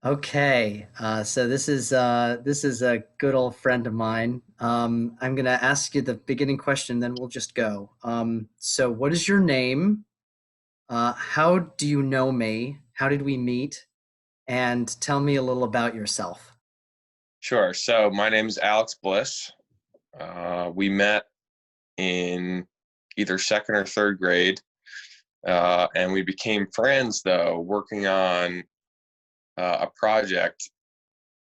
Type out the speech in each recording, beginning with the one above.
Okay, so this is a good old friend of mine. I'm gonna ask you the beginning question, then we'll just go. So what is your name? How do you know me? How did we meet? And tell me a little about yourself. Sure. So my name is Alex Bliss. We met in either second or third grade, and we became friends though working on a project.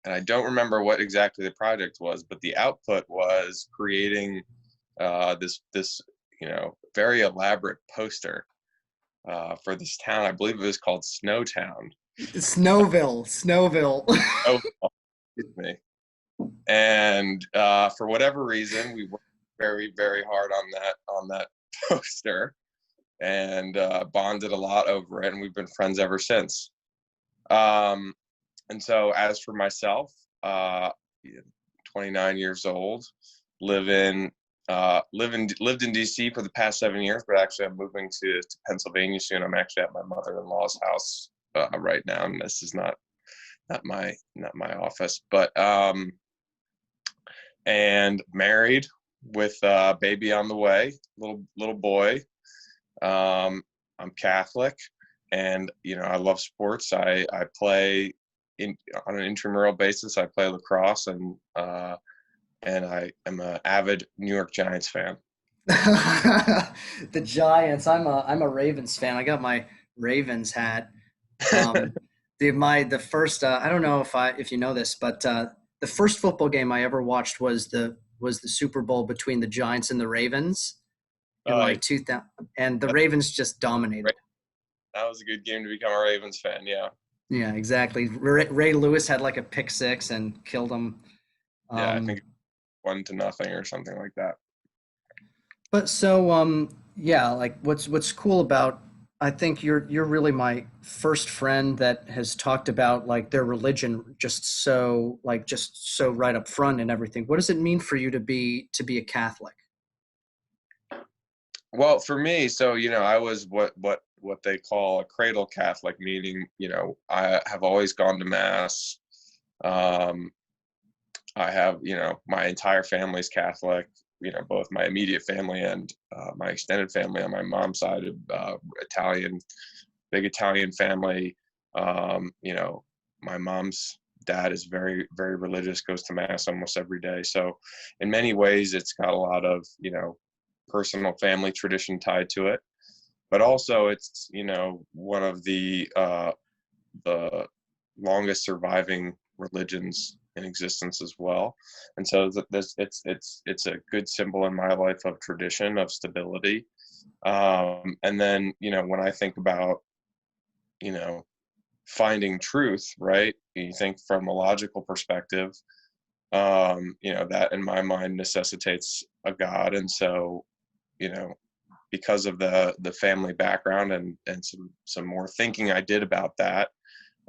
And I don't remember what exactly the project was, but the output was creating this very elaborate poster for this town. I believe it was called Snowtown. Snowville, Snowville. Oh, excuse me. And for whatever reason, we worked very, very hard on that poster and bonded a lot over it, and we've been friends ever since. Um, and so, as for myself, yeah, 29 years old, lived in DC for the past 7 years, but actually I'm moving to Pennsylvania soon. I'm actually at my mother-in-law's house right now, and this is not my office, but and married with a baby on the way, little boy. I'm Catholic, and I love sports. I play on an intramural basis. I play lacrosse, and I am an avid New York Giants fan. The Giants. I'm a Ravens fan. I got my Ravens hat. Um, the first I don't know if you know this, but the first football game I ever watched was the Super Bowl between the Giants and the Ravens in uh, like 2000, and the Ravens just dominated. that was a good game to become a Ravens fan. Yeah, Yeah, exactly. Ray Lewis had like a pick six and killed him. yeah. I Um, think 1-0 or something like that. But so yeah, like what's cool about I think you're really my first friend that has talked about like their religion just so right up front and everything. What does it mean for you to be a Catholic? Well, for me, so I was what they call a cradle Catholic, meaning I have always gone to mass. Um, I have my entire family's Catholic. Both my immediate family and my extended family on my mom's side, Italian, big Italian family. My mom's dad is very very religious, goes to mass almost every day. So, in many ways, it's got a lot of personal family tradition tied to it, but also it's one of the longest surviving religions in existence as well. And so this it's a good symbol in my life of tradition, of stability. And then when I think about you know finding truth, right, you think from a logical perspective, that in my mind necessitates a God. And so you know because of the family background and some more thinking I did about that,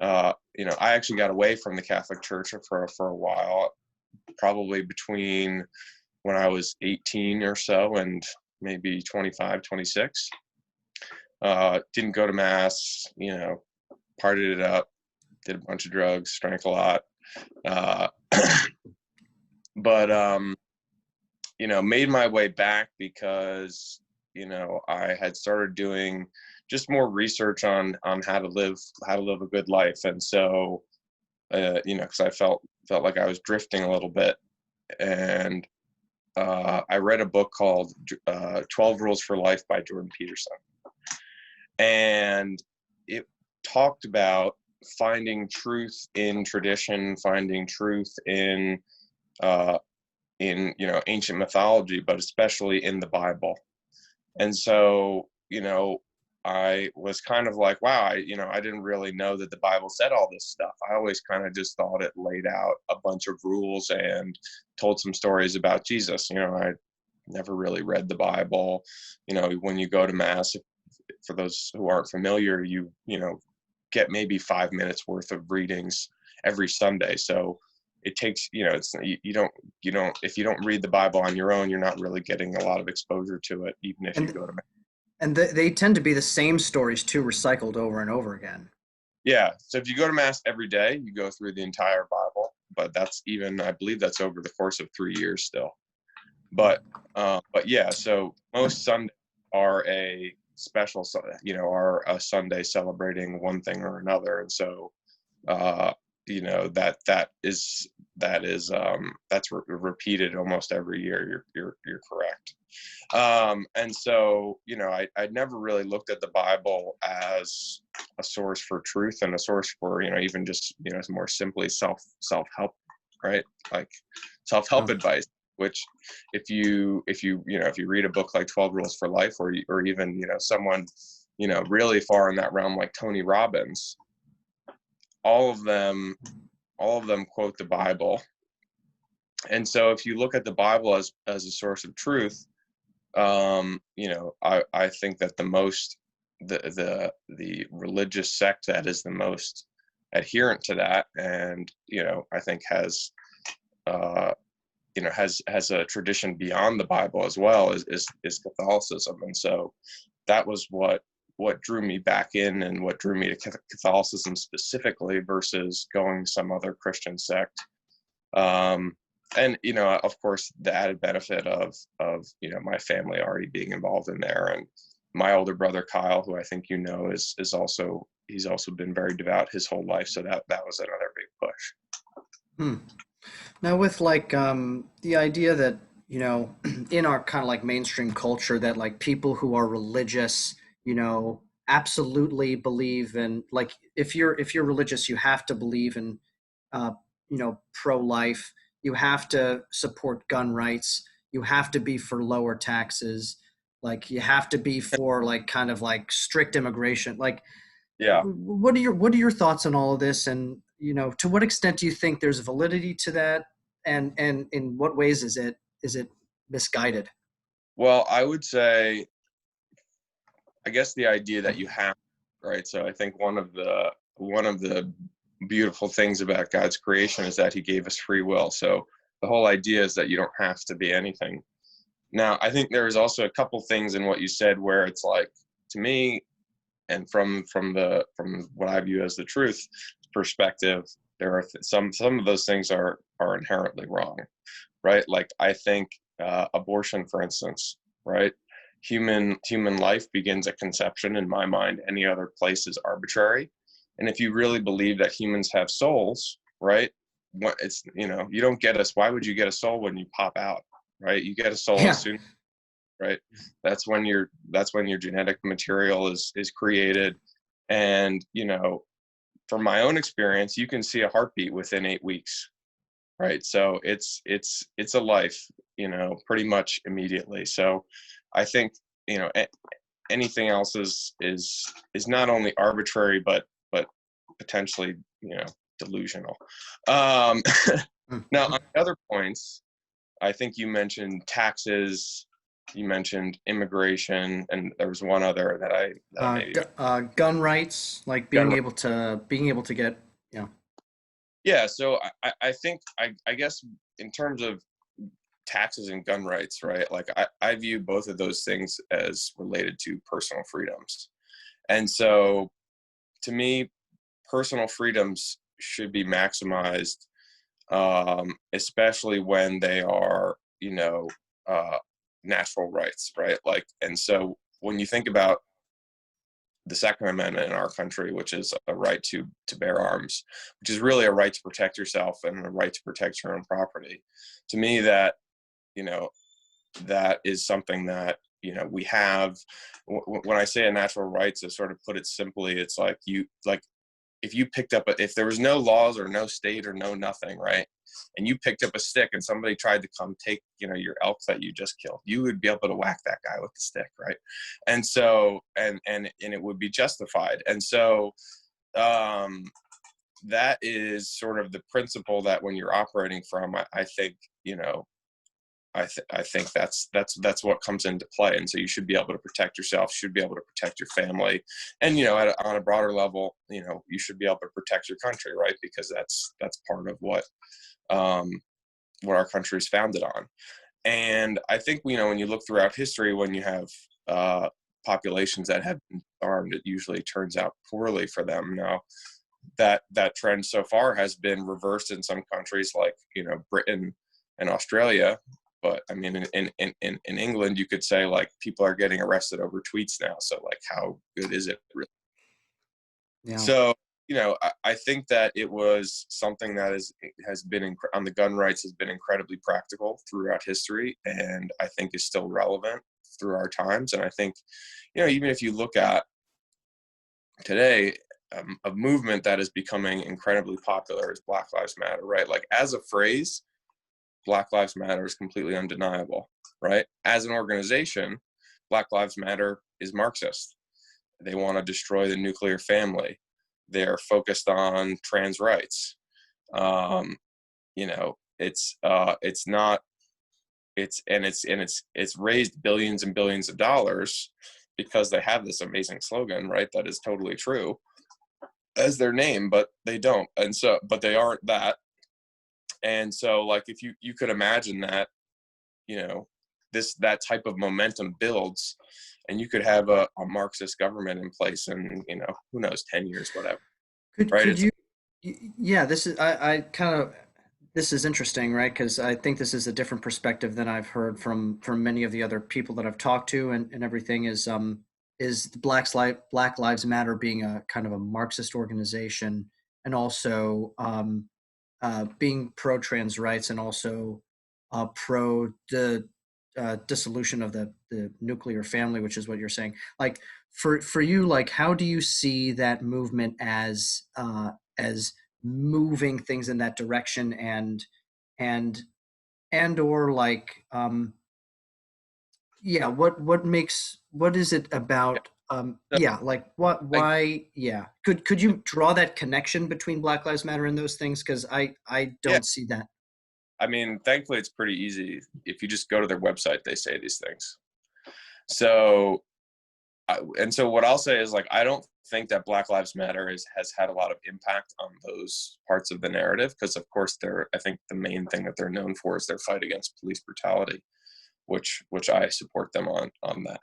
I actually got away from the Catholic Church for a while, probably between when I was 18 or so and maybe 25, 26. Didn't go to mass, partied it up, did a bunch of drugs, drank a lot, uh, but made my way back because I had started doing just more research on how to live a good life. And so because I felt like I was drifting a little bit. And I read a book called 12 Rules for Life by Jordan Peterson, and it talked about finding truth in tradition, finding truth uh, in ancient mythology, but especially in the Bible. And so I was kind of like, wow, I didn't really know that the Bible said all this stuff. I always kind of just thought it laid out a bunch of rules and told some stories about Jesus. I never really read the Bible. When you go to mass, for those who aren't familiar, you get maybe 5 minutes worth of readings every Sunday. So it takes, it's you don't if you don't read the Bible on your own, you're not really getting a lot of exposure to it, even if you And go to. and they tend to be the same stories too, recycled over and over again. Yeah. So if you go to mass every day, you go through the entire Bible, but that's even, I believe that's over the course of 3 years still. But yeah, so most Sundays are a special, are a Sunday celebrating one thing or another. And so, uh, that's repeated almost every year. You're correct. And so, I never really looked at the Bible as a source for truth and a source for, even just, more simply self-help, right? Like self-help Oh, advice, which if you read a book like 12 Rules for Life, or even, someone, really far in that realm like Tony Robbins, all of them, quote the Bible. And so if you look at the Bible as a source of truth, I think that the religious sect that is the most adherent to that, and I think has a tradition beyond the Bible as well, is Catholicism. And so that was what drew me back in, and what drew me to Catholicism specifically versus going to some other Christian sect. And of course, the added benefit of my family already being involved in there, and my older brother Kyle, who I think is also, he's also been very devout his whole life, so that was another big push. hmm. Now, with like the idea that, in our kind of like mainstream culture, that like people who are religious, absolutely believe in, like, if you're religious, you have to believe in, uh, pro-life, you have to support gun rights, you have to be for lower taxes, like you have to be for like kind of like strict immigration. Like, Yeah. what are your thoughts on all of this, and to what extent do you think there's validity to that, and in what ways is it misguided? Well, I would say, I guess the idea that you have, right? So I think one of the beautiful things about God's creation is that He gave us free will. So the whole idea is that you don't have to be anything. Now, I think there is also a couple things in what you said where it's like, to me, and from what I view as the truth perspective, there are some of those things are inherently wrong, right? Like I think abortion, for instance, right? Human life begins at conception. In my mind, any other place is arbitrary. And if you really believe that humans have souls, right? You don't get us. Why would you get a soul when you pop out, right? You get a soul as Yeah, soon, right? That's when your genetic material is created. And from my own experience, you can see a heartbeat within 8 weeks, right? So it's a life, pretty much immediately. So I think, anything else is not only arbitrary, but potentially, delusional. um Now, on the other points, I think you mentioned taxes, you mentioned immigration, and there was one other that I maybe gun rights, like got. being able to get, Yeah, so I think, I guess, in terms of taxes and gun rights, right? Like I view both of those things as related to personal freedoms. And so to me, personal freedoms should be maximized, especially when they are, uh, natural rights, right? Like, and so when you think about the Second Amendment in our country, which is a right to bear arms, which is really a right to protect yourself and a right to protect your own property. To me, you know that is something that we have. When I say a natural right, to sort of put it simply, it's like if you picked up if there was no laws or no state or no nothing, right, and you picked up a stick and somebody tried to come take your elk that you just killed, you would be able to whack that guy with the stick, right? And so and it would be justified. And so um that is sort of the principle that when you're operating from, I think, I think that's what comes into play. And so you should be able to protect yourself, should be able to protect your family, and on a broader level, you should be able to protect your country, right? Because that's part of um, what our country is founded on. And I think when you look throughout history, when you have populations that have been armed, it usually turns out poorly for them. Now, that trend so far has been reversed in some countries like, Britain and Australia. But I mean, in England, you could say like people are getting arrested over tweets now. So like, how good is it really? Yeah. So, I think that it was something that has been on the gun rights has been incredibly practical throughout history, and I think is still relevant through our times. And I think, even if you look at today, a movement that is becoming incredibly popular is Black Lives Matter, right? Like as a phrase, Black Lives Matter is completely undeniable, right? As an organization, Black Lives Matter is Marxist. They want to destroy the nuclear family. They're focused on trans rights. It's not it's raised billions and billions of dollars because they have this amazing slogan, right? That is totally true as their name, but they don't. But they aren't that. And so like, if you could imagine that, that type of momentum builds, and you could have a Marxist government in place in, who knows, 10 years, whatever, right? Could It's you? Yeah, this is I kind of this is interesting, right? Because I think this is a different perspective than I've heard from many of the other people that I've talked to, and everything is the Black Lives Matter being a kind of a Marxist organization, and also being pro trans rights, and also pro the dissolution of the nuclear family, which is what you're saying. Like for you, like how do you see that movement as moving things in that direction, and or like yeah, what is it yeah. about So yeah, like what I why yeah, could you draw that connection between Black Lives Matter and those things, because I yeah, don't see that. I mean, thankfully it's pretty easy. If you just go to their website, they say these things. So and so what I'll say is like, I don't think that Black Lives Matter has had a lot of impact on those parts of the narrative, because of course I think the main thing that they're known for is their fight against police brutality, which I support them on that.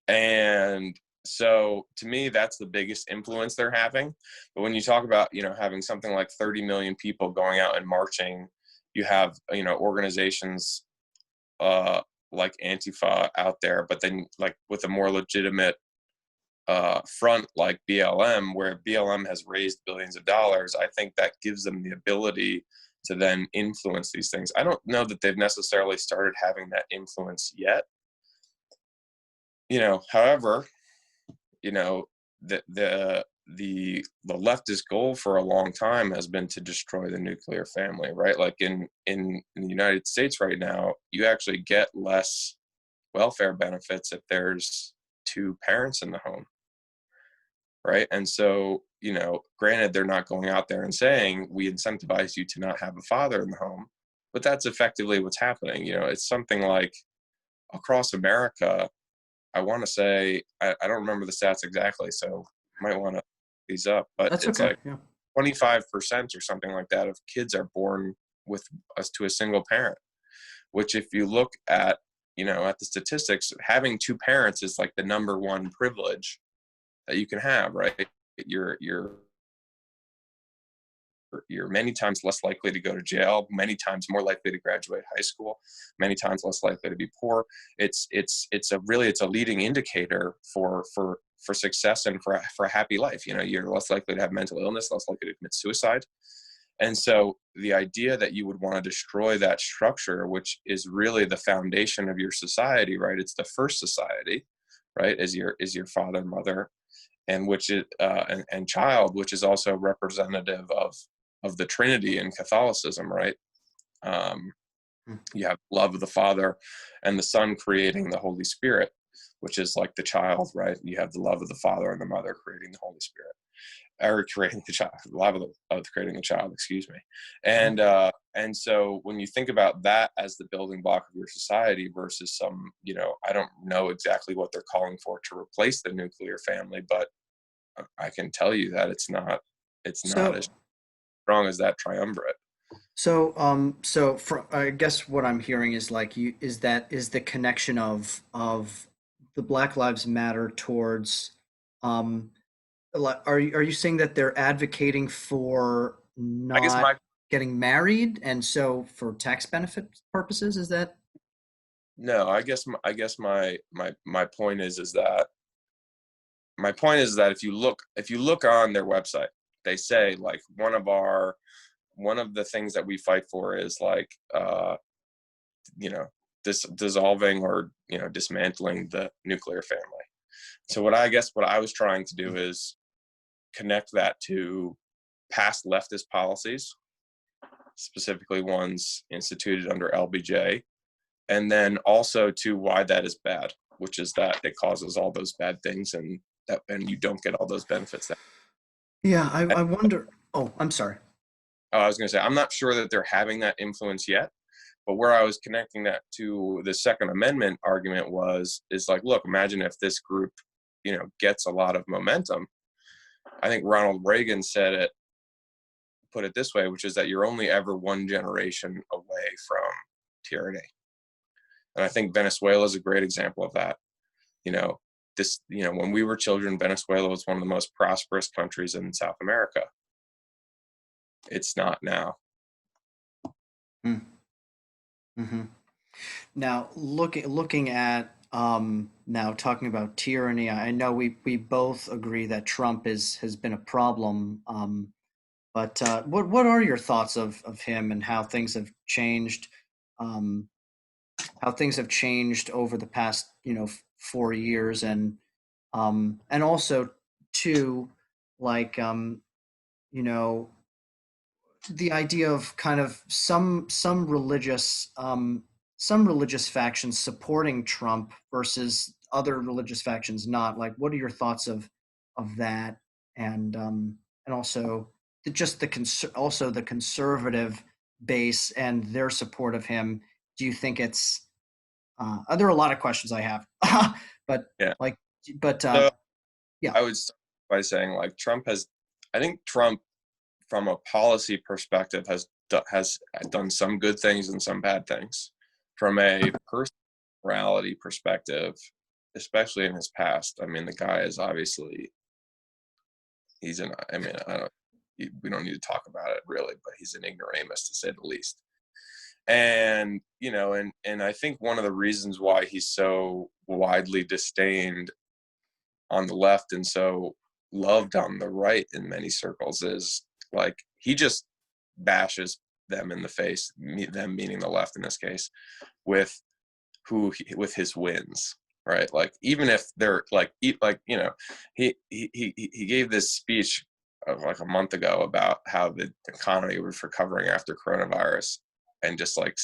And so to me, that's the biggest influence they're having. But when you talk about, having something like 30 million people going out and marching, you have, organizations uh, like Antifa out there, but then like with a more legitimate front like BLM, where BLM has raised billions of dollars, I think that gives them the ability to then influence these things. I don't know that they've necessarily started having that influence yet. However, you know, the leftist goal for a long time has been to destroy the nuclear family, right? Like in the United States right now, you actually get less welfare benefits if there's two parents in the home, right? And so, granted, they're not going out there and saying we incentivize you to not have a father in the home, but that's effectively what's happening. It's something like across America, I want to say, I don't remember the stats exactly, so might want to these up, but That's it's okay. like Yeah. 25% or something like that of kids are born with us to a single parent, which if you look at, at the statistics, having two parents is like the number one privilege that you can have, right? You're you're many times less likely to go to jail, many times more likely to graduate high school, many times less likely to be poor. It's a leading indicator for success and for a happy life. You're less likely to have mental illness, less likely to commit suicide. And so the idea that you would want to destroy that structure, which is really the foundation of your society, right? It's the first society, right? Is your father, mother, and which is and child, which is also representative of the Trinity in Catholicism, right? Um, Mm. you have love of the Father and the Son creating the Holy Spirit, which is like the child, right? You have the love of the Father and the Mother creating the Holy Spirit, or creating the child, the love of creating the child, excuse me. Yeah. And so when you think about that as the building block of your society versus some, I don't know exactly what they're calling for to replace the nuclear family, but I can tell you that it's not as So strong as that triumvirate. so I guess what I'm hearing is like you is that is the connection of the Black Lives Matter towards, um, are you saying that they're advocating for I guess not my getting married and so for tax benefit purposes? Is that? no, I guess my point is that if you look on their website, they say like one of the things that we fight for is like you know dissolving or dismantling the nuclear family. So what I was trying to do is connect that to past leftist policies, specifically ones instituted under LBJ, and then also to why that is bad, which is that it causes all those bad things and you don't get all those benefits. Yeah, I wonder. Oh, I'm sorry. I was going to say, I'm not sure that they're having that influence yet, but where I was connecting that to the Second Amendment argument is like, look, imagine if this group, gets a lot of momentum. I think Ronald Reagan put it this way, which is that you're only ever one generation away from tyranny. And I think Venezuela is a great example of that. When we were children, Venezuela was one of the most prosperous countries in South America. It's not now. Mm-hmm. Now, looking at now talking about tyranny, I know we both agree that Trump has been a problem. But what are your thoughts of him and how things have changed? Um, how things have changed over the past 4 years, and also too, like you know the idea of kind of some religious factions supporting Trump versus other religious factions not. Like, what are your thoughts of that? And also just also the conservative base and their support of him. Do you think it's there are a lot of questions I have, but Yeah. like, but So yeah. I would start by saying like I think Trump from a policy perspective has done some good things and some bad things. From a personality perspective, especially in his past, I mean, the guy is obviously I mean, we don't need to talk about it really, but he's an ignoramus to say the least. And and I think one of the reasons why he's so widely disdained on the left and so loved on the right in many circles is like he just bashes them in the face, them meaning the left in this case, with with his wins, right? Like even if they're like he gave this speech of like a month ago about how the economy was recovering after coronavirus, and just like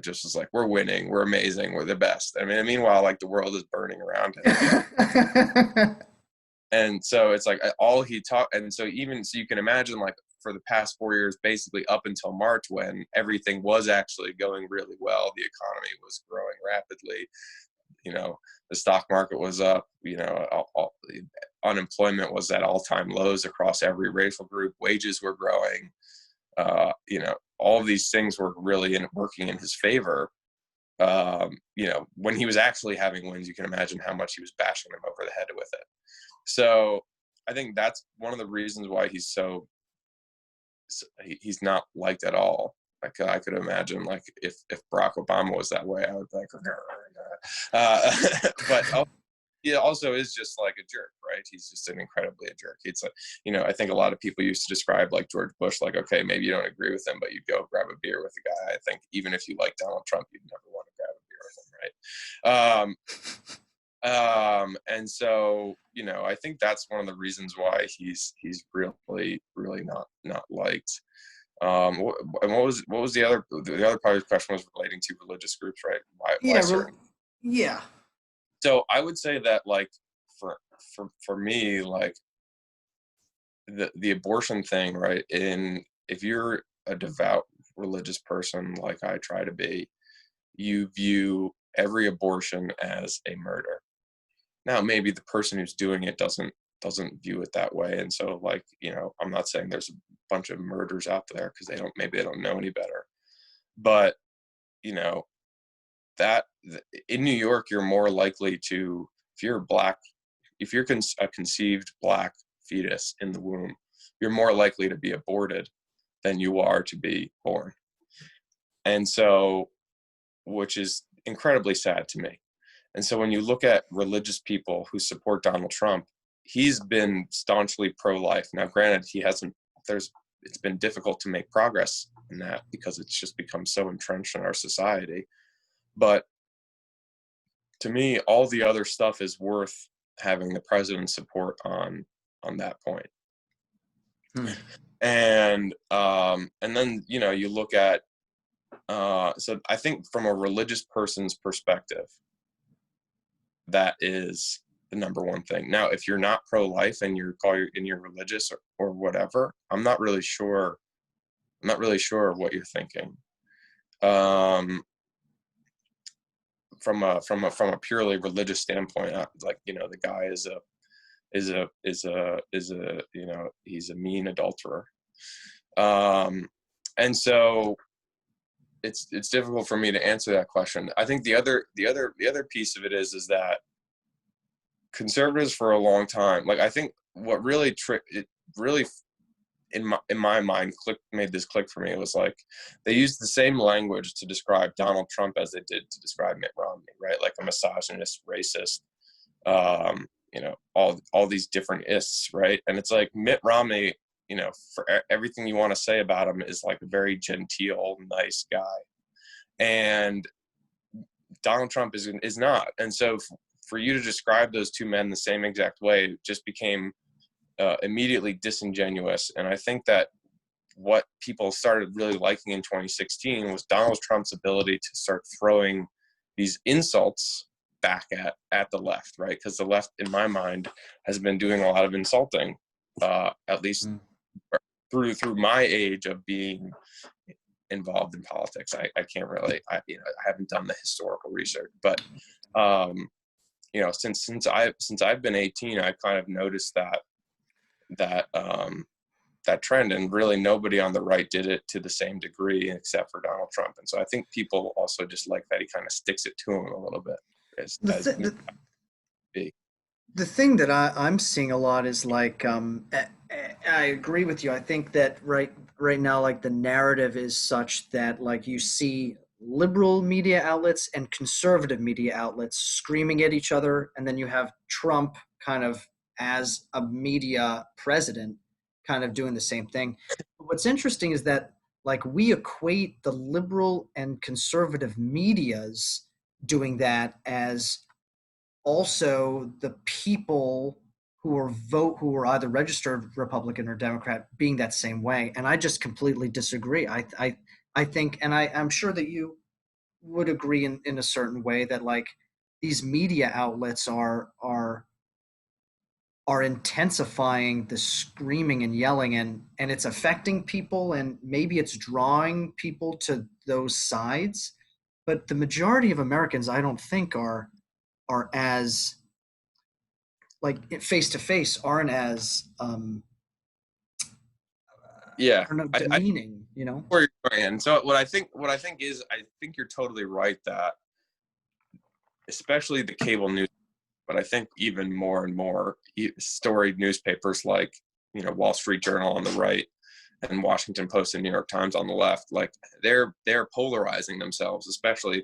just was like, we're winning, we're amazing, we're the best. I mean, meanwhile, like the world is burning around him. And so it's like all he taught. And so even so you can imagine like for the past 4 years, basically up until March, when everything was actually going really well, the economy was growing rapidly, the stock market was up, unemployment was at all-time lows across every racial group, wages were growing, all of these things were really working in his favor. When he was actually having wins, you can imagine how much he was bashing them over the head with it. So I think that's one of the reasons why he's not liked at all. Like I could imagine, like if Barack Obama was that way, I would be like, but he also is just like a jerk, right? He's just an incredibly a jerk. It's like, I think a lot of people used to describe like George Bush, like, okay, maybe you don't agree with him, but you'd go grab a beer with the guy. I think even if you like Donald Trump, you'd never want to grab a beer with him, right? And so I think that's one of the reasons why he's really really not liked. And what was the other part of the question was relating to religious groups, right? Why Yeah, certain? yeah. So I would say that like for me, like the abortion thing, right? If you're a devout religious person like I try to be, you view every abortion as a murder. Now, maybe the person who's doing it doesn't view it that way, and so like I'm not saying there's a bunch of murders out there because they don't know any better, but you know that in New York you're more likely to if you're black, if you're a conceived black fetus in the womb, you're more likely to be aborted than you are to be born. And so, which is incredibly sad to me. And so when you look at religious people who support Donald Trump, he's been staunchly pro-life. Now, granted, it's been difficult to make progress in that because it's just become so entrenched in our society. But to me, all the other stuff is worth having the president's support on that point. And then, you know, you look at, so I think from a religious person's perspective, that is the number one thing. Now, if you're not pro-life and you're religious or whatever, I'm not really sure what you're thinking. From a purely religious standpoint, like, you know, the guy is a you know, he's a mean adulterer. And so it's difficult for me to answer that question. I think the other piece of it is that conservatives for a long time, like, I think what really in my mind made this click for me, it was like they used the same language to describe Donald Trump as they did to describe Mitt Romney, right? Like a misogynist, racist, you know, all these different ists, right? And it's like Mitt Romney, you know, for everything you want to say about him, is like a very genteel, nice guy, and Donald Trump is not. And so for you to describe those two men the same exact way just became immediately disingenuous. And I think that what people started really liking in 2016 was Donald Trump's ability to start throwing these insults back at the left, right? Because the left, in my mind, has been doing a lot of insulting, at least through my age of being involved in politics. I can't really, I haven't done the historical research, but you know, since I've been 18, I've kind of noticed that trend, and really nobody on the right did it to the same degree except for Donald Trump. And so I think people also just like that he kind of sticks it to him a little bit. The thing that I'm seeing a lot is like, I agree with you. I think that right now, like, the narrative is such that, like, you see liberal media outlets and conservative media outlets screaming at each other, and then you have Trump kind of as a media president kind of doing the same thing. But what's interesting is that, like, we equate the liberal and conservative medias doing that as also the people who are either registered Republican or Democrat being that same way. And I just completely disagree. I think, and I'm sure that you would agree in a certain way, that, like, these media outlets are intensifying the screaming and yelling, and it's affecting people, and maybe it's drawing people to those sides. But the majority of Americans, I don't think, are as, like, face to face, aren't as Yeah, I don't know, I demeaning, you know. where you're going. And so what I think is, I think you're totally right that especially the cable news, but I think even more and more storied newspapers like, you know, Wall Street Journal on the right and Washington Post and New York Times on the left, like they're polarizing themselves, especially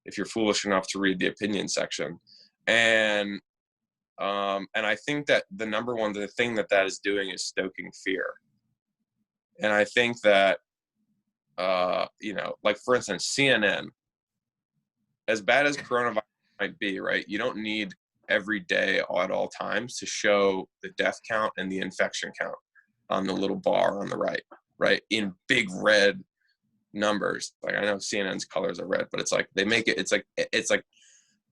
if you're foolish enough to read the opinion section. And I think that the thing that is doing is stoking fear. And I think that, you know, like, for instance, CNN, as bad as coronavirus might be, right? You don't need every day at all times to show the death count and the infection count on the little bar on the right? In big red numbers. Like, I know CNN's colors are red, but it's like they make it, it's like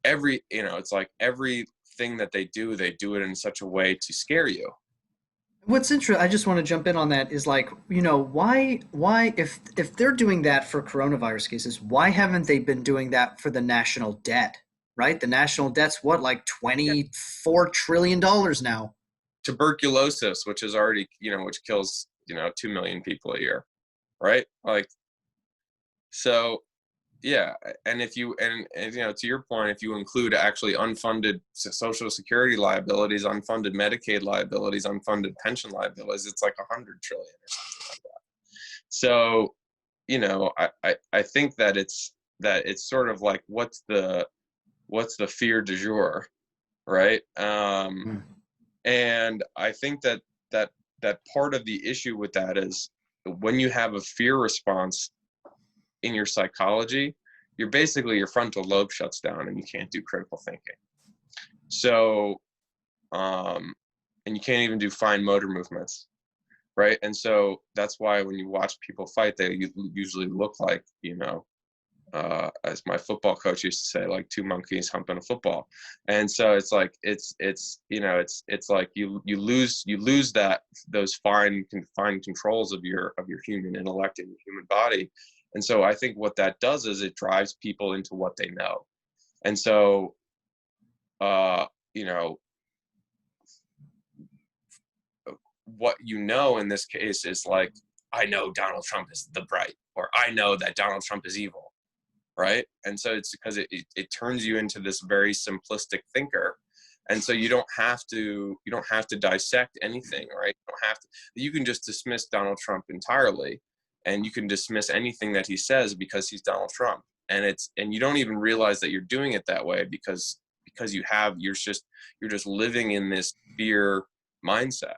every, you know, it's like everything that they do it in such a way to scare you. What's interesting, I just want to jump in on that, is, like, you know, why if they're doing that for coronavirus cases, why haven't they been doing that for the national debt? Right? The national debt's what, like $24 trillion now. Tuberculosis, which is already, you know, which kills, you know, 2 million people a year, right? Like, so Yeah, and if you and you know, to your point, if you include actually unfunded social security liabilities, unfunded Medicaid liabilities, unfunded pension liabilities, it's like 100 trillion or something like that. So, I think that it's sort of like, what's the fear du jour, right? Mm. And I think that that part of the issue with that is, when you have a fear response in your psychology, your frontal lobe shuts down and you can't do critical thinking. So, um, and you can't even do fine motor movements, right? And so that's why when you watch people fight, they usually look like, as my football coach used to say, like two monkeys humping a football. And so it's like, it's like you lose those fine controls of your human intellect and your human body. And so I think what that does is it drives people into what they know. And so, uh you know what in this case is like, I know Donald Trump is the bright, or I know that Donald Trump is evil, right? And so it's because it turns you into this very simplistic thinker. And so you don't have to dissect anything, right? You can just dismiss Donald Trump entirely, and you can dismiss anything that he says because he's Donald Trump. And you don't even realize that you're doing it that way, because you're just living in this fear mindset,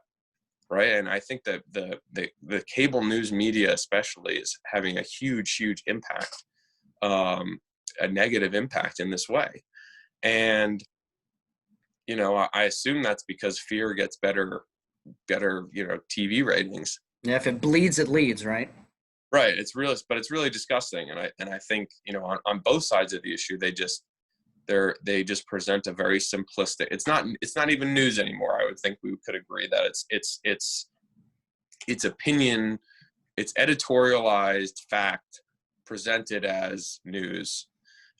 right? And I think that the cable news media especially is having a huge impact, a negative impact in this way. And I assume that's because fear gets better TV ratings. Yeah, if it bleeds, it leads, right? Right. It's really disgusting. And I think, on both sides of the issue, they just present a very simplistic. It's not even news anymore. I would think we could agree that it's opinion, it's editorialized fact presented as news.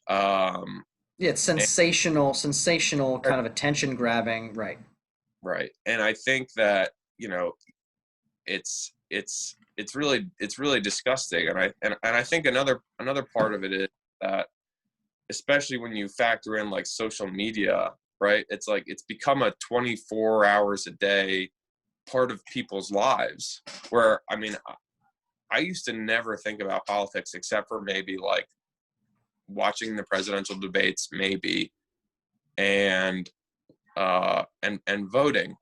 um Yeah, it's and, sensational, kind of attention grabbing, right? right. And I think that, it's really disgusting. And I think another part of it is that, especially when you factor in like social media, right? It's like it's become a 24 hours a day part of people's lives, where, I mean, I used to never think about politics except for maybe like watching the presidential debates, maybe, and and voting,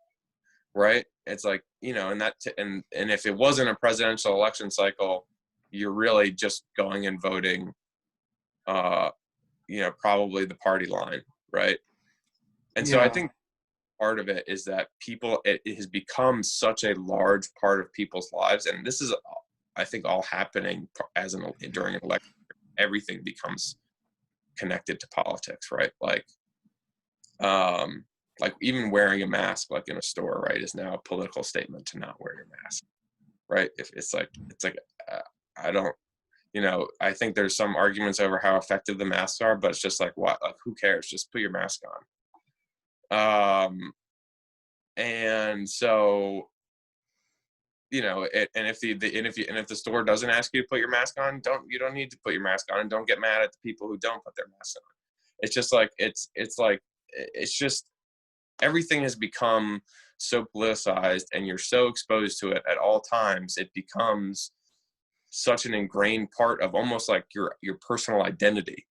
right? It's like, and if it wasn't a presidential election cycle, you're really just going and voting, uh probably the party line, right? And so I Yeah. think part of it is that it has become such a large part of people's lives, and this is, I think, all happening during an election. Everything becomes connected to politics, right? Like even wearing a mask, like in a store, right, is now a political statement to not wear your mask, right? If it's like, uh, I don't, I think there's some arguments over how effective the masks are, but it's just like, what, like, who cares? Just put your mask on. And so, and if the store doesn't ask you to put your mask on, you don't need to put your mask on, and don't get mad at the people who don't put their masks on. It's just like, it's just, everything has become so politicized, and you're so exposed to it at all times. It becomes such an ingrained part of almost like your personal identity,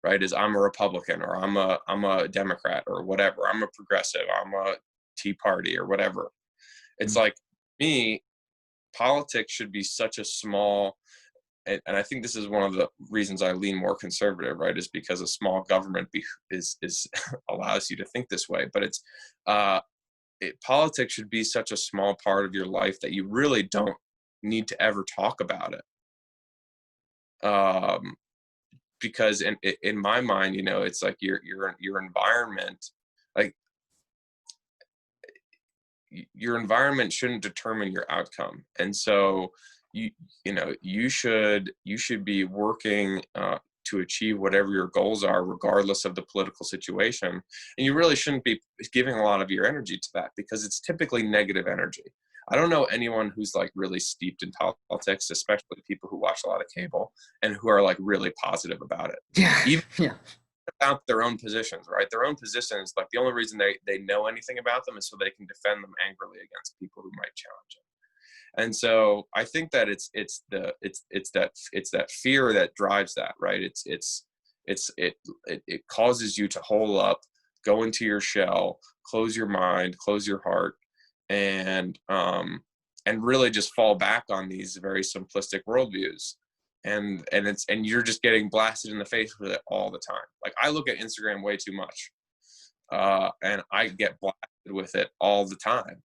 right? Is, I'm a Republican, or I'm a Democrat, or whatever. I'm a progressive. I'm a Tea Party, or whatever. It's Mm. like, me, politics should be such a small, and I think this is one of the reasons I lean more conservative, right? Is because a small government is allows you to think this way. But uh, politics should be such a small part of your life that you really don't need to ever talk about it. Because in my mind, it's like your environment, like, your environment shouldn't determine your outcome. And so you you should be working, to achieve whatever your goals are, regardless of the political situation. And you really shouldn't be giving a lot of your energy to that, because it's typically negative energy. I don't know anyone who's like really steeped in politics, especially people who watch a lot of cable and who are like really positive about it. Yeah, Even yeah, about their own positions, right? Their own positions, like the only reason they know anything about them is so they can defend them angrily against people who might challenge them. And so I think that it's that fear that drives that, right? It causes you to hole up, go into your shell, close your mind, close your heart, and really just fall back on these very simplistic worldviews. And you're just getting blasted in the face with it all the time. Like, I look at Instagram way too much, and I get blasted with it all the time.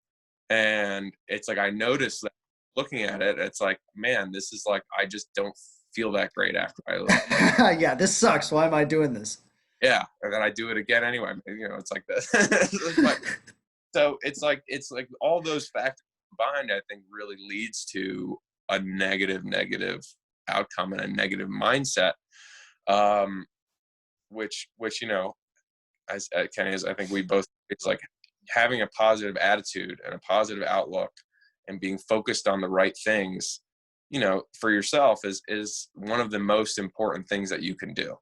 And it's like, I notice that looking at it, it's like, man, this is like, I just don't feel that great after I look. yeah. This sucks. Why am I doing this? Yeah, and then I do it again anyway. You know, it's like this. But so it's like all those factors combined, I think, really leads to a negative outcome and a negative mindset, um, which you know, as Kenny, as I think we both, it's like having a positive attitude and a positive outlook and being focused on the right things, you know, for yourself is one of the most important things that you can do.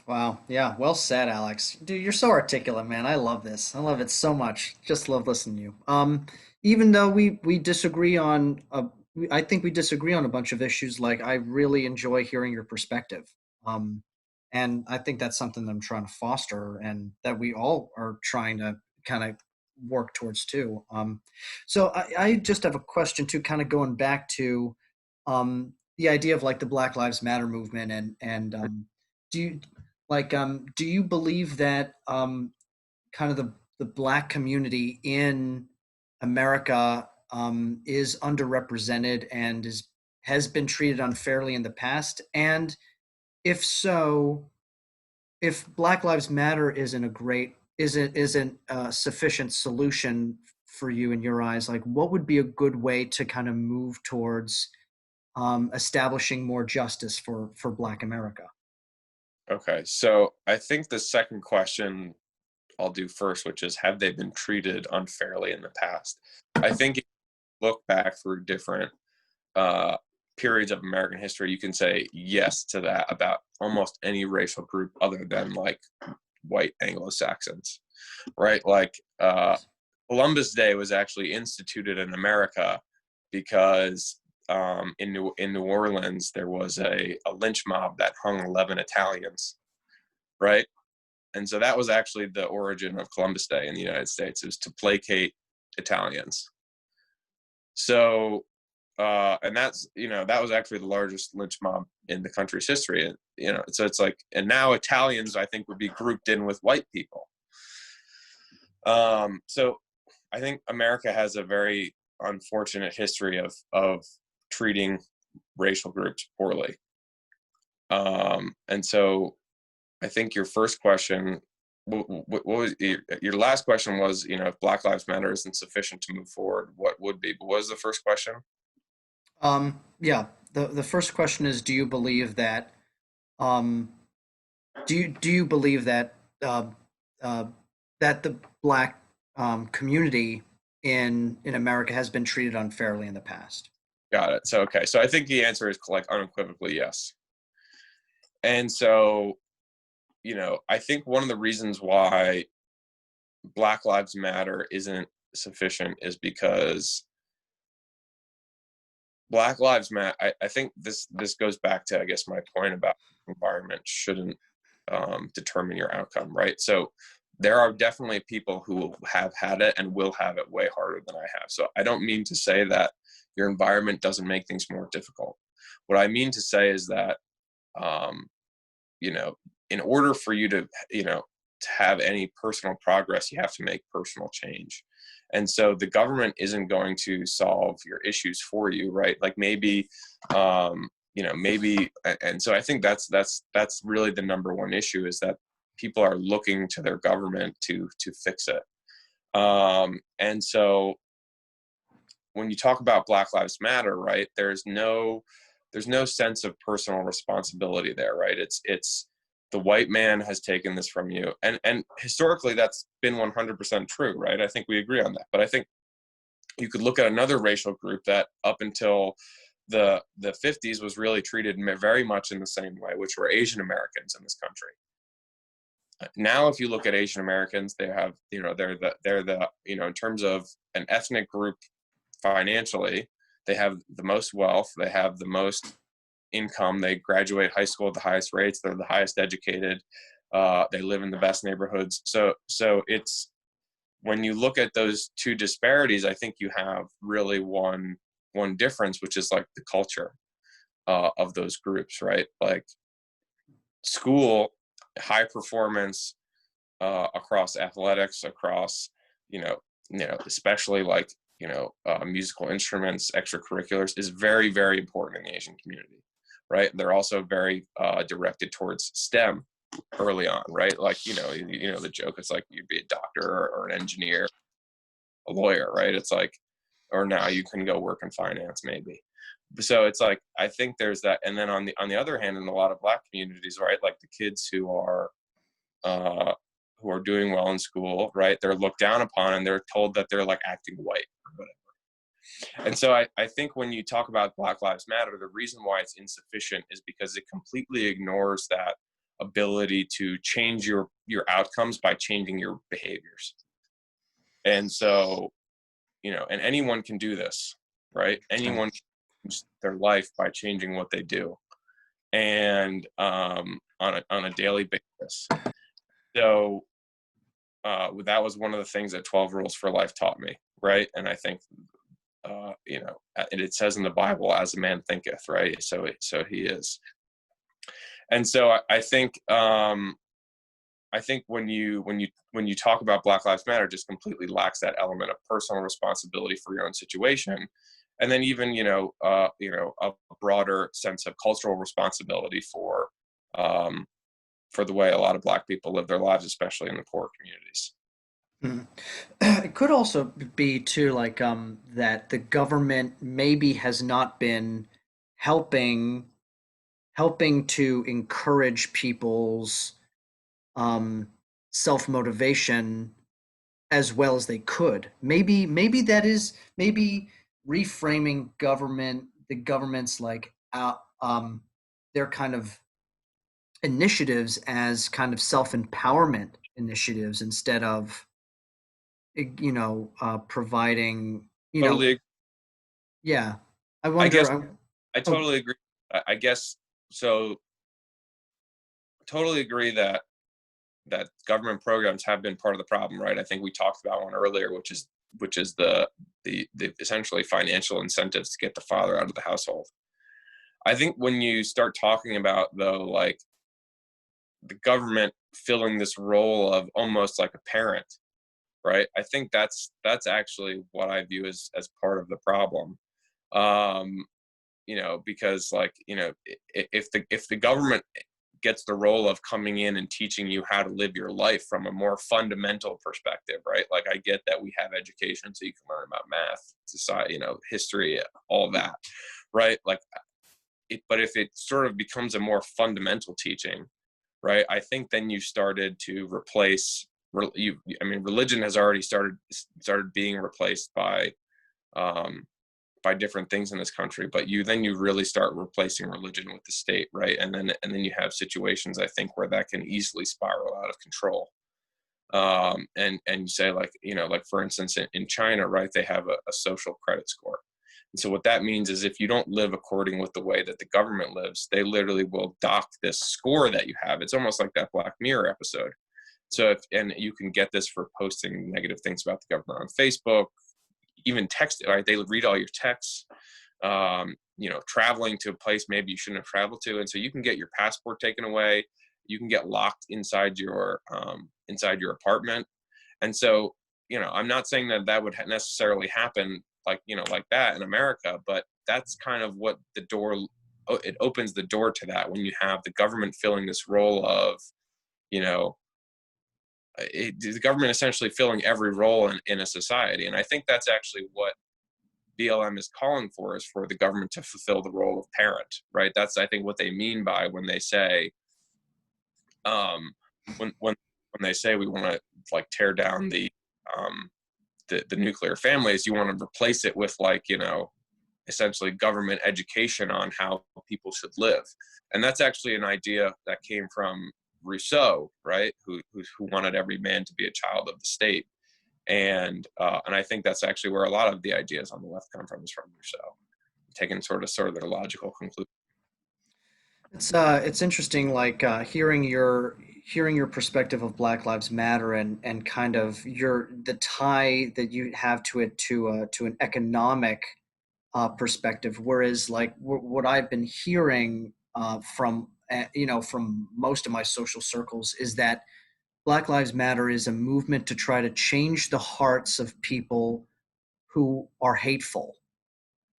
Wow. Yeah. Well said, Alex. Dude, you're so articulate, man. I love this. I love it so much. Just love listening to you. Even though we disagree on, I think we disagree on a bunch of issues. Like, I really enjoy hearing your perspective. Um, and I think that's something that I'm trying to foster, and that we all are trying to kind of work towards too. So I just have a question too, kind of going back to, the idea of like the Black Lives Matter movement, and do you do you believe that kind of the black community in America is underrepresented and is has been treated unfairly in the past? And if so, if Black Lives Matter isn't a great isn't a sufficient solution for you in your eyes, like what would be a good way to kind of move towards establishing more justice for Black America? Okay, so I think the second question I'll do first, which is, have they been treated unfairly in the past? I think if you look back through different uh, periods of American history, you can say yes to that about almost any racial group other than like white Anglo-Saxons, right? Like, Columbus Day was actually instituted in America because in New Orleans there was a lynch mob that hung 11 Italians, right? And so that was actually the origin of Columbus Day in the United States, is to placate Italians. So, and that's, you know, that was actually the largest lynch mob in the country's history. And, you know, so it's like, and now Italians, I think, would be grouped in with white people. So I think America has a very unfortunate history of treating racial groups poorly. And so I think your first question, what was your last question was, you know, if Black Lives Matter isn't sufficient to move forward, what would be? But what was the first question? Yeah. The first question is, do you believe that um, do you believe that uh, that the black community in America has been treated unfairly in the past? Got it. So, okay. So I think the answer is like unequivocally yes. And so, you know, I think one of the reasons why Black Lives Matter isn't sufficient is because Black Lives Matter. I think this goes back to, I guess, my point about environment shouldn't determine your outcome, right? So there are definitely people who have had it and will have it way harder than I have. So I don't mean to say that your environment doesn't make things more difficult. What I mean to say is that, um, you know, in order for you to, you know, to have any personal progress, you have to make personal change. And so the government isn't going to solve your issues for you, right? Like maybe, you know, maybe, and so I think that's really the number one issue, is that people are looking to their government to fix it. And so when you talk about Black Lives Matter, right, there's no sense of personal responsibility there, right? It's the white man has taken this from you, and historically that's been 100% true, right? I think we agree on that. But I think you could look at another racial group that up until the 50s was really treated very much in the same way, which were Asian Americans in this country. Now, if you look at Asian Americans, they have, they're the, in terms of an ethnic group financially, they have the most wealth, they have the most income, they graduate high school at the highest rates, they're the highest educated, they live in the best neighborhoods. So it's, when you look at those two disparities, I think you have really one difference, which is like the culture of those groups, right? Like school, high performance across athletics, across especially like musical instruments, extracurriculars, is very, very important in the Asian community, right? They're also very directed towards STEM early on, right? Like the joke is like you'd be a doctor or an engineer, a lawyer, right? It's like, or now you can go work in finance maybe. So it's like, I think there's that. And then on the other hand, in a lot of Black communities, right, like the kids who are doing well in school, right, they're looked down upon and they're told that they're like acting white or whatever. And so I think when you talk about Black Lives Matter, the reason why it's insufficient is because it completely ignores that ability to change your outcomes by changing your behaviors. And so, and anyone can do this, right? Anyone can change their life by changing what they do, and on a daily basis. So that was one of the things that 12 Rules for Life taught me, right? And I think, and it says in the Bible, "As a man thinketh," right? So he is. And so I think when you talk about Black Lives Matter, it just completely lacks that element of personal responsibility for your own situation, and then even a broader sense of cultural responsibility for the way a lot of Black people live their lives, especially in the poor communities. Mhm. It could also be too like that the government maybe has not been helping to encourage people's um self-motivation as well as they could. Maybe that is maybe reframing the government's like their kind of initiatives as kind of self-empowerment initiatives instead of providing, Totally. yeah. I I guess wonder. I Oh, totally agree. I guess so. Totally agree that government programs have been part of the problem, right? I think we talked about one earlier, which is the essentially financial incentives to get the father out of the household. I think when you start talking about, though, like the government filling this role of almost like a parent, right? I think that's actually what I view as part of the problem. Um, because like, if the government gets the role of coming in and teaching you how to live your life from a more fundamental perspective, right? Like I get that we have education so you can learn about math, society, history, all that, right? Like but if it sort of becomes a more fundamental teaching, right? I think then you started to replace religion has already started being replaced um, by different things in this country, but you really start replacing religion with the state, right? And then you have situations, I think, where that can easily spiral out of control. And you say, like, like for instance in China, right, they have a social credit score. And so what that means is if you don't live according with the way that the government lives, they literally will dock this score that you have. It's almost like that Black Mirror episode. So and you can get this for posting negative things about the government on Facebook, even text, right? They read all your texts, traveling to a place maybe you shouldn't have traveled to. And so you can get your passport taken away. You can get locked inside your apartment. And so, I'm not saying that would necessarily happen like that in America, but that's kind of what it opens the door to that when you have the government filling this role of, the government essentially filling every role in a society. And I think that's actually what BLM is calling for, is for the government to fulfill the role of parent, right? That's, I think, what they mean by when they say, um, when they say we want to like tear down um, the nuclear family is you want to replace it with like, essentially government education on how people should live. And that's actually an idea that came from Rousseau, right? Who wanted every man to be a child of the state. And I think that's actually where a lot of the ideas on the left come from, is from Rousseau, taking sort of their logical conclusion. It's interesting, like hearing your perspective of Black Lives Matter and kind of the tie that you have to it to an economic perspective. Whereas like what I've been hearing from from most of my social circles is that Black Lives Matter is a movement to try to change the hearts of people who are hateful,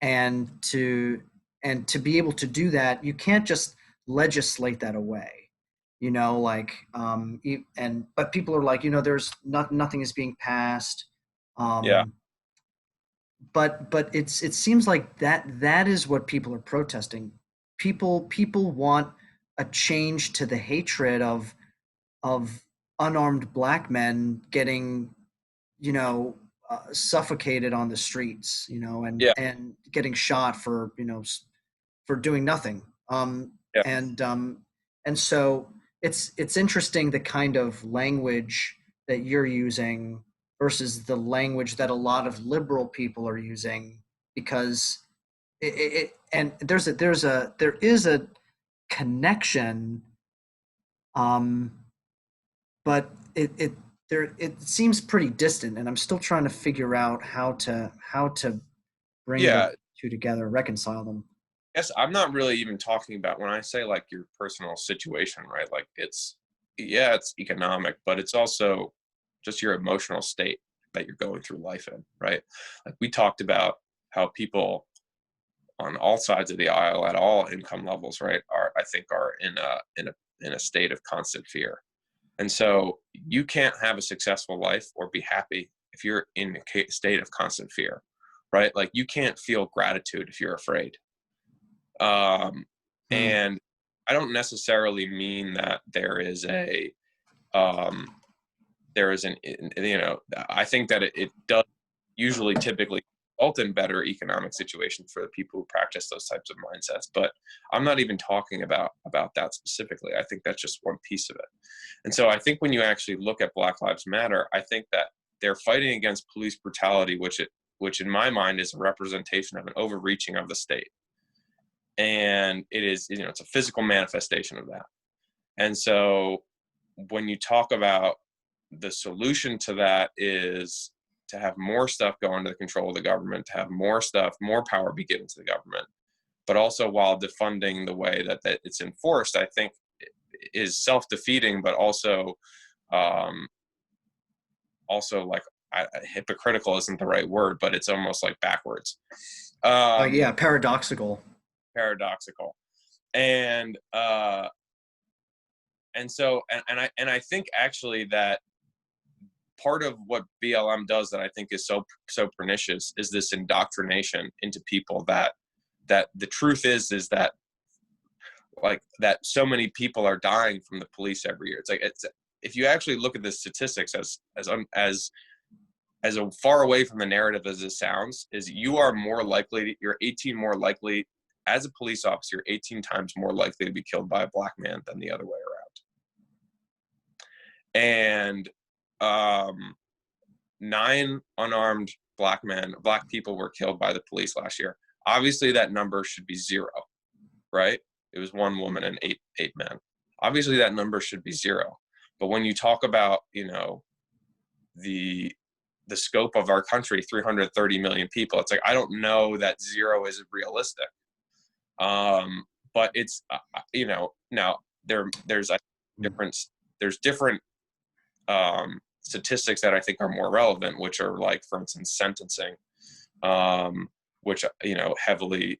and to be able to do that, you can't just legislate that away. Like and but people are like, there's nothing is being passed. Yeah, um but it seems like that is what people are protesting. People want a change to the hatred of unarmed black men getting, you know, suffocated on the streets, yeah, and getting shot for, for doing nothing. yeah, And so it's interesting the kind of language that you're using versus the language that a lot of liberal people are using, because and there is a connection, um, but it seems pretty distant, and I'm still trying to figure out how to bring the yeah. two together, reconcile them. Yes, I'm not really even talking about when I say like your personal situation, right? Like it's economic, but it's also just your emotional state that you're going through life in, right? Like we talked about how people on all sides of the aisle at all income levels, right, I think are in a state of constant fear. And so you can't have a successful life or be happy if you're in a state of constant fear, right? Like you can't feel gratitude if you're afraid. Um, Hmm. and I don't necessarily mean that um, there is I think that it does usually typically result in better economic situations for the people who practice those types of mindsets. But I'm not even talking about that specifically. I think that's just one piece of it. And so I think when you actually look at Black Lives Matter, I think that they're fighting against police brutality, which in my mind is a representation of an overreaching of the state. And it is, it's a physical manifestation of that. And so when you talk about the solution to that is to have more stuff go into the control of the government, to have more power be given to the government, but also while defunding the way that it's enforced, I think is self-defeating, but um, also like hypocritical isn't the right word, but it's almost like backwards, um, Yeah, paradoxical. paradoxical. And uh and so and, and I think actually that part of what BLM does that I think is so pernicious is this indoctrination into people that the truth is that like that so many people are dying from the police every year. It's if you actually look at the statistics as far away from the narrative as it sounds, is you're 18 more likely as a police officer, you're 18 times more likely to be killed by a black man than the other way around. And um, 9 unarmed black people were killed by the police last year. Obviously, that number should be 0, right? It was 1 woman and eight men. Obviously, that number should be 0. But when you talk about, the the scope of our country, 330 million people, it's like I don't know that 0 is realistic. But it's now there's different there's different statistics that I think are more relevant, which are like, for instance, sentencing, which heavily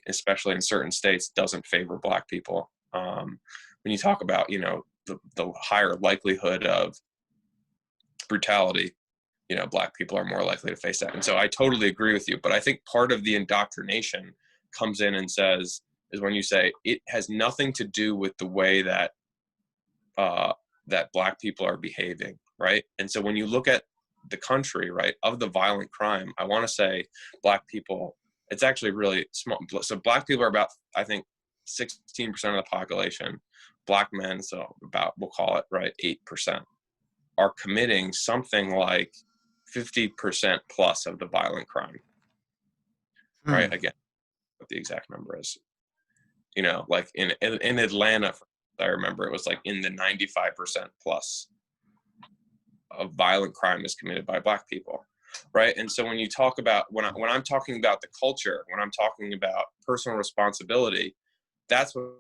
especially in certain states, doesn't favor black people. When you talk about the higher likelihood of brutality, black people are more likely to face that. And so I totally agree with you. But I think part of the indoctrination comes in and says is when you say it has nothing to do with the way that that black people are behaving, right? And so when you look at the country, right, of the violent crime, I want to say Black people, it's actually really small. So Black people are about, I think, 16% of the population. Black men, so about, we'll call it, right, 8%, are committing something like 50% plus of the violent crime, right? Hmm. Again, what the exact number is. Like in Atlanta, I remember it was like in the 95% plus of violent crime is committed by Black people, right? And so when you talk about, when I'm talking about the culture, when I'm talking about personal responsibility, that's what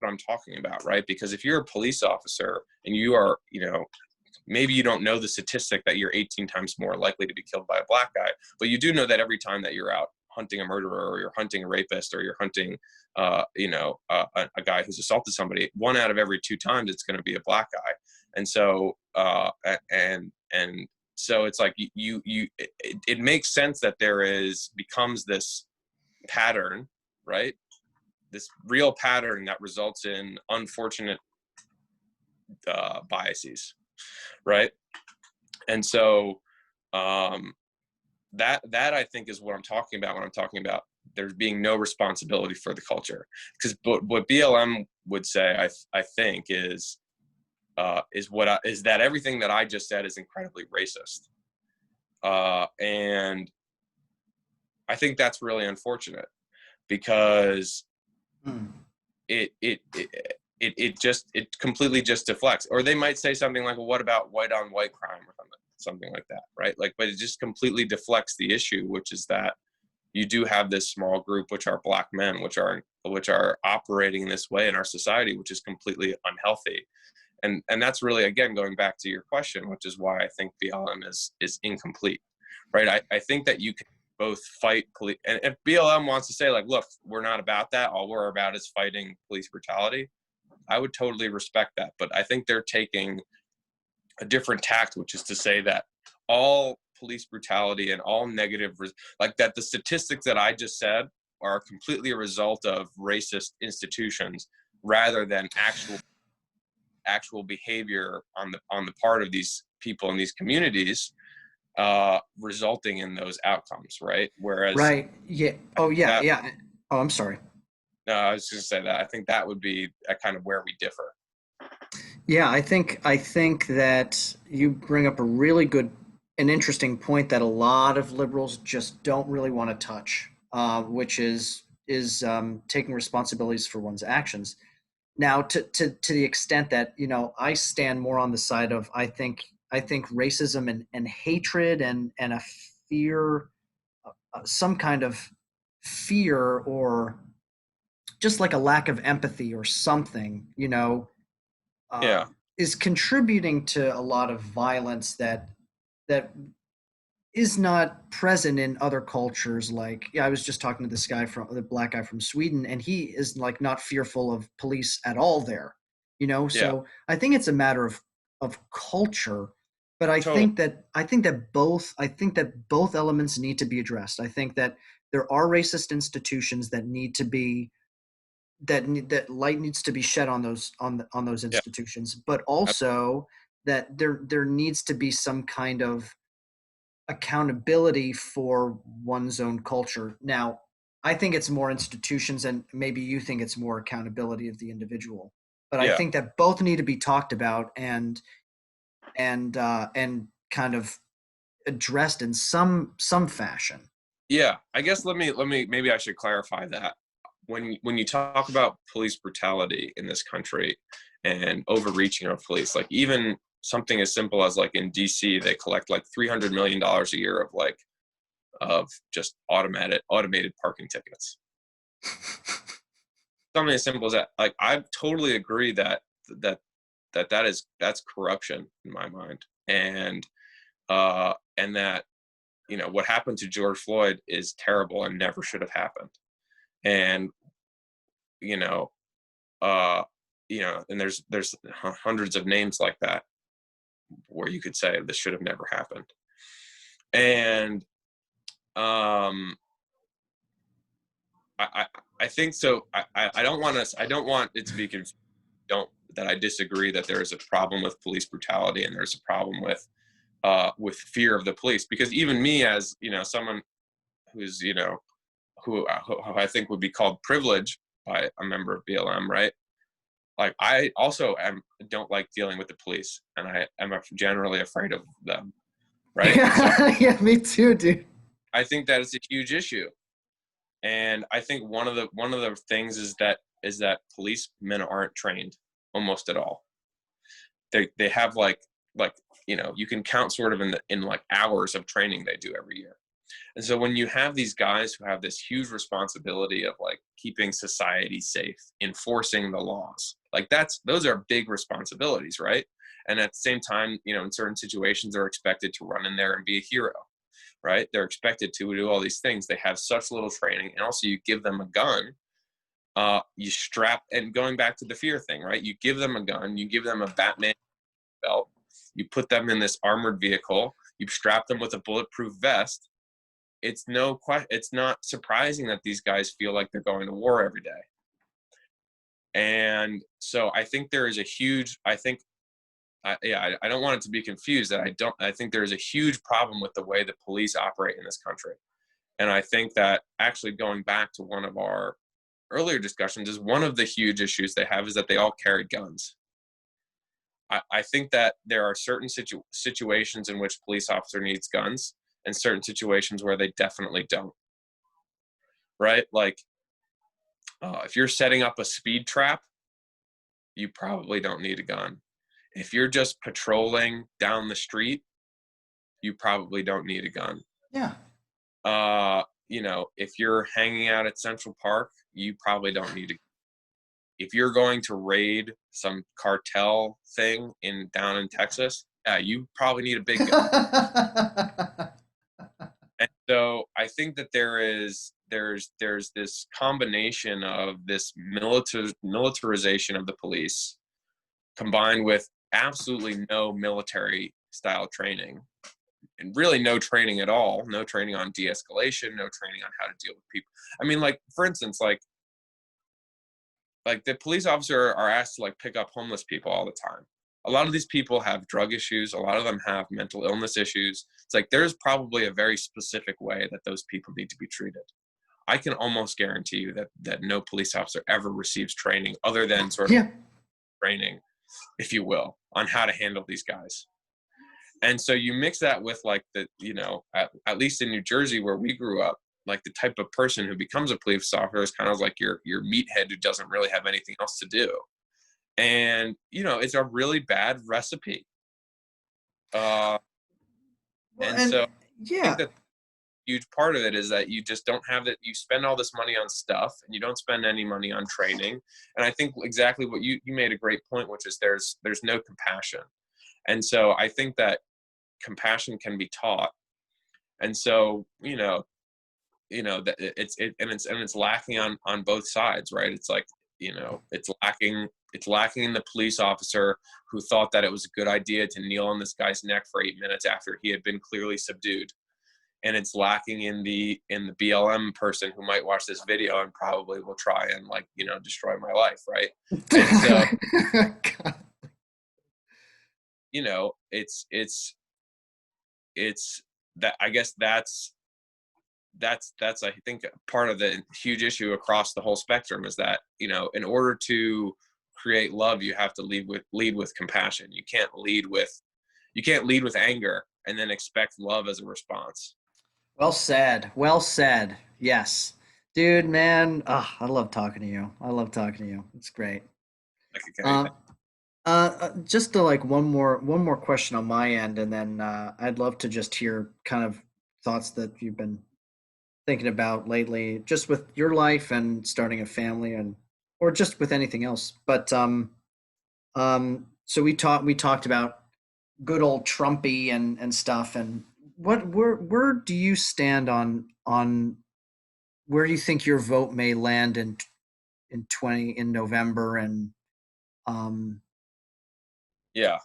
I'm talking about, right? Because if you're a police officer and you are, maybe you don't know the statistic that you're 18 times more likely to be killed by a Black guy, but you do know that every time that you're out hunting a murderer, or you're hunting a rapist, or you're hunting, a guy who's assaulted somebody, 1 out of every 2 times it's going to be a Black guy. And so, and so it's like it makes sense that becomes this pattern, right? This real pattern that results in unfortunate biases, right? And so that I think is what I'm talking about when I'm talking about there being no responsibility for the culture. Because what BLM would say, I think, is that everything that I just said is incredibly racist, and I think that's really unfortunate, because Hmm. it it it it completely just deflects. Or they might say something like, well, what about white on white crime, or something like that, right? Like, but it just completely deflects the issue, which is that you do have this small group, which are Black men, which are operating this way in our society, which is completely unhealthy. And that's really, again, going back to your question, which is why I think BLM is incomplete, right? I think that you can both fight police, and if BLM wants to say, like, look, we're not about that, all we're about is fighting police brutality, I would totally respect that. But I think they're taking a different tact, which is to say that all police brutality and all negative, like that, the statistics that I just said are completely a result of racist institutions, rather than actual behavior on the part of these people in these communities, resulting in those outcomes, right? Whereas Right. Yeah. Oh, yeah. that, Yeah. Oh, I'm sorry. I was just gonna say that I think that would be a kind of where we differ. Yeah, I think that you bring up a really good and interesting point that a lot of liberals just don't really want to touch, which is taking responsibilities for one's actions. Now, to the extent that I stand more on the side of I think racism and hatred and a fear, some kind of fear, or just like a lack of empathy or something, Yeah, is contributing to a lot of violence that is not present in other cultures. Like, yeah, I was just talking to this guy from the black guy from Sweden, and he is like not fearful of police at all there. yeah, So I think it's a matter of culture, but I totally. think that both elements need to be addressed. I think that there are racist institutions that need to be that light needs to be shed on those Yeah, institutions, but also that there needs to be some kind of accountability for one's own culture. Now, I think it's more institutions, and maybe you think it's more accountability of the individual. But I yeah, think that both need to be talked about and kind of addressed in some fashion. yeah. I guess let me maybe I should clarify that. When you talk about police brutality in this country and overreaching of police, like even something as simple as, like, in DC, they collect like $300 million a year of just automated parking tickets. Something as simple as that. Like, I totally agree that that's corruption in my mind, and that, what happened to George Floyd is terrible and never should have happened. And you know, uh, and there's hundreds of names like that where you could say this should have never happened. And um, I think so. I don't want it to be confused. Don't that I disagree that there is a problem with police brutality and there's a problem with fear of the police. Because even me, as someone who's who I think would be called privileged by a member of BLM, right? Like I also don't like dealing with the police, and I am generally afraid of them, right? And so Yeah, me too, dude. I think that is a huge issue. And I think one of the things is that policemen aren't trained almost at all. They have like you can count sort of in like hours of training they do every year. And so when you have these guys who have this huge responsibility of like keeping society safe, enforcing the laws, like those are big responsibilities, right? And at the same time, in certain situations, they're expected to run in there and be a hero, right? They're expected to do all these things. They have such little training, and also you give them a gun. You strap, and going back to the fear thing, right? You give them a gun, you give them a Batman belt, you put them in this armored vehicle, you strap them with a bulletproof vest. It's not surprising that these guys feel like they're going to war every day. And so I think there is a huge, I think, I don't want it to be confused that I think there is a huge problem with the way the police operate in this country. And I think that actually going back to one of our earlier discussions is one of the huge issues they have is that they all carry guns. I think that there are certain situations in which police officer needs guns and certain situations where they definitely don't, right? Like if you're setting up a speed trap, you probably don't need a gun. If you're just patrolling down the street, you probably don't need a gun. Yeah. If you're hanging out at Central Park, you probably don't need a gun. If you're going to raid some cartel thing down in Texas, yeah, you probably need a big gun. And so I think that there's this combination of this militarization of the police combined with absolutely no military style training and really no training at all, no training on de-escalation, no training on how to deal with people. I mean, like, for instance, like the police officer are asked to like pick up homeless people all the time. A lot of these people have drug issues. A lot of them have mental illness issues. It's like there's probably a very specific way that those people need to be treated. I can almost guarantee you that no police officer ever receives training other than sort of Yeah. training, if you will, on how to handle these guys. And so you mix that with like at least in New Jersey where we grew up, like the type of person who becomes a police officer is kind of like your meathead who doesn't really have anything else to do. And it's a really bad recipe. Well, And and so I think yeah. that a huge part of it is that you just don't have that. You spend all this money on stuff and you don't spend any money on training. And I think exactly what you made a great point, which is there's no compassion. And so I think that compassion can be taught. And so, that it's lacking on both sides, right? It's like, it's lacking in the police officer who thought that it was a good idea to kneel on this guy's neck for 8 minutes after he had been clearly subdued. And it's lacking in the BLM person who might watch this video and probably will try and destroy my life, right? And so, it's that, I guess that's I think part of the huge issue across the whole spectrum is that in order to create love you have to lead with compassion. You can't lead with anger and then expect love as a response. Well said. Well said. Yes. Dude, man. I love talking to you. I love talking to you. It's great. Like Uh, anything. just to like one more question on my end, and then I'd love to just hear kind of thoughts that you've been thinking about lately, just with your life and starting a family, and or just with anything else. But so we talked about good old Trumpy and stuff, and where do you stand on where do you think your vote may land in November, and um Yeah.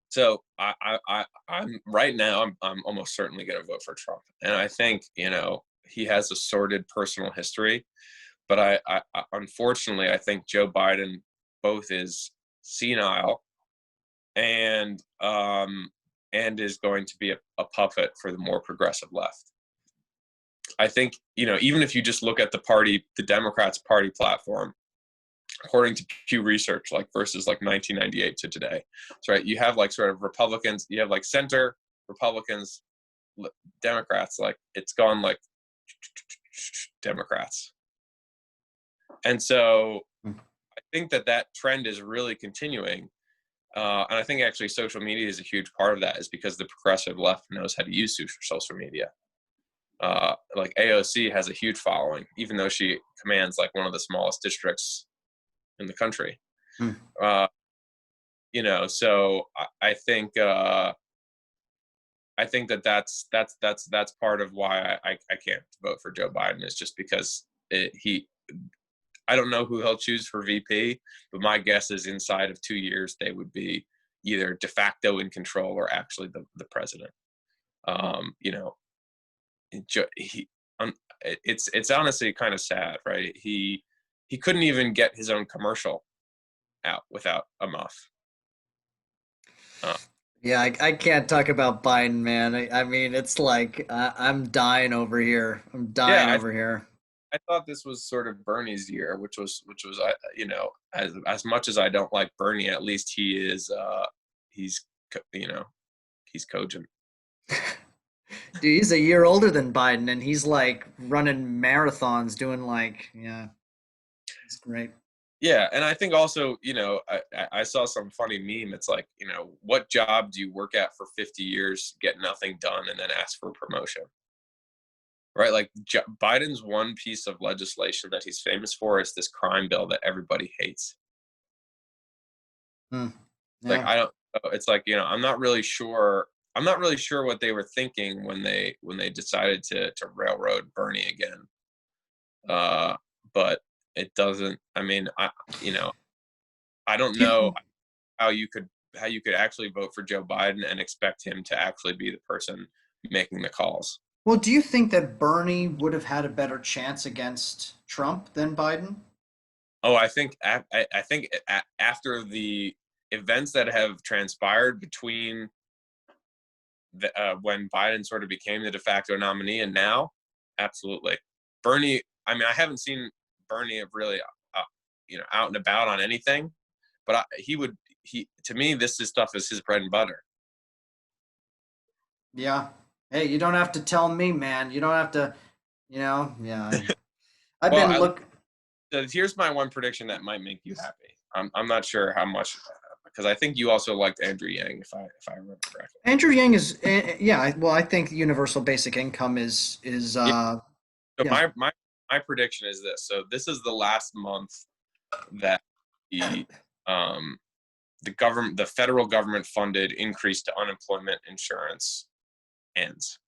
So I'm right now. I'm almost certainly going to vote for Trump, and I think he has a sordid personal history, but I unfortunately I think Joe Biden both is senile, and is going to be a puppet for the more progressive left. I think, even if you just look at the Democrats' party platform, according to Pew Research, like versus like 1998 to today, so right, you have like sort of Republicans, you have like center Republicans, Democrats, like it's gone like Democrats. And so I think that trend is really continuing. And I think actually social media is a huge part of that, is because the progressive left knows how to use social media. Like AOC has a huge following, even though she commands like one of the smallest districts in the country. Hmm. So I think that's part of why I can't vote for Joe Biden, is just because I don't know who he'll choose for VP, but my guess is inside of 2 years they would be either de facto in control or actually the president. It's honestly kind of sad, right? He couldn't even get his own commercial out without a muff. Yeah, I can't talk about Biden, man. I mean, it's like I'm dying over here. I'm Yeah, dying over here. I thought this was sort of Bernie's year, which was as much as I don't like Bernie, at least he is he's he's cogent. Dude, he's a year older than Biden, and he's like running marathons, doing like, yeah, it's great. Yeah, and I think also, I saw some funny meme. It's like, what job do you work at for 50 years, get nothing done, and then ask for a promotion? Right? Like Biden's one piece of legislation that he's famous for is this crime bill that everybody hates. Hmm. Like Yeah. I don't. It's like, I'm not really sure. I'm not really sure what they were thinking when they decided to railroad Bernie again. But it doesn't. I mean, I don't Do know you, how you could actually vote for Joe Biden and expect him to actually be the person making the calls. well, do you think that Bernie would have had a better chance against Trump than Biden? Oh, I think after the events that have transpired between when Biden sort of became the de facto nominee and now, absolutely. Bernie. I mean, I haven't seen Bernie really, out and about on anything, but he to me, stuff is his bread and butter. Yeah. Hey, you don't have to tell me, man. You don't have to, yeah. I've Well, been look here's my one prediction that might make you happy. I'm not sure how much, because I think you also liked Andrew Yang, if I remember correctly. Andrew Yang is yeah, well, I think universal basic income is Yeah. So yeah, my prediction is this. So this is the last month that the um the federal government funded increase to unemployment insurance ends,